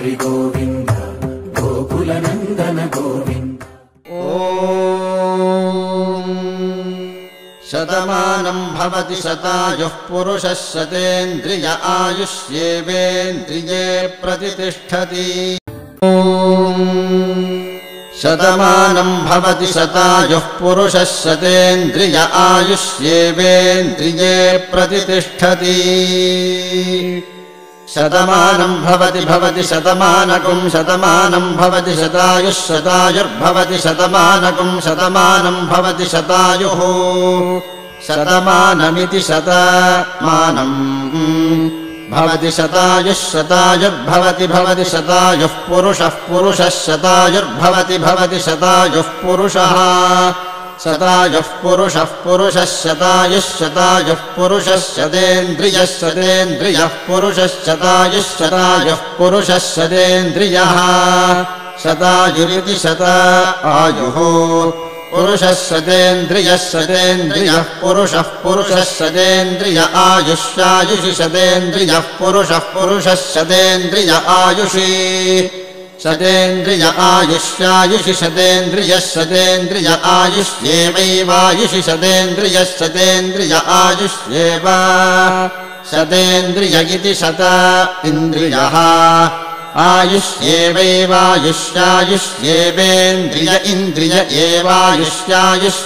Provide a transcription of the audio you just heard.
हरि गोविन्द गोकुलनन्दन गोविन्द। शतमानं भवति शतायुः पुरुषः शतेन्द्रिय आयुष्येवेन्द्रिये प्रतिष्ठति। शतमानं भवति शतायुः पुरुषः शतेन्द्रिय आयुष्येवेन्द्रिये प्रतिष्ठति। शतमानं भवति शतमानकं शतमानं भवति शतायुः शतायुर्भवति शतमानकं शतमानं भवति शतायुः शतमानमिति शतमानं भवति शतायुः शतायुर्भवति भवति शतायुः पुरुषः पुरुषः शतायुर्भवति भवति शतायुः पुरुषः शतायुः पुरुषः पुरुषः शतायुः शतायुः पुरुषः शतेन्द्रियः शतेन्द्रियः पुरुषः शतायुः शतायुः पुरुषः शतेन्द्रियः शतायुरिति शतायुः पुरुषः शतेन्द्रियः शतेन्द्रियः पुरुषः पुरुषः शतेन्द्रिय आयुष्यायुषि शतेन्द्रियः पुरुषः पुरुषः शतेन्द्रिय आयुषि शतेन्द्रिय आयुष्यायुषि शतेन्द्रियः शतेन्द्रिय आयुष्येवैवायुषि शतेन्द्रियः शतेन्द्रिय आयुष्येव शतेन्द्रिय इति शत इन्द्रियः आयुष्येवैवायुष्यायुष्येवेन्द्रिय इन्द्रिय एवायुष्यायुष्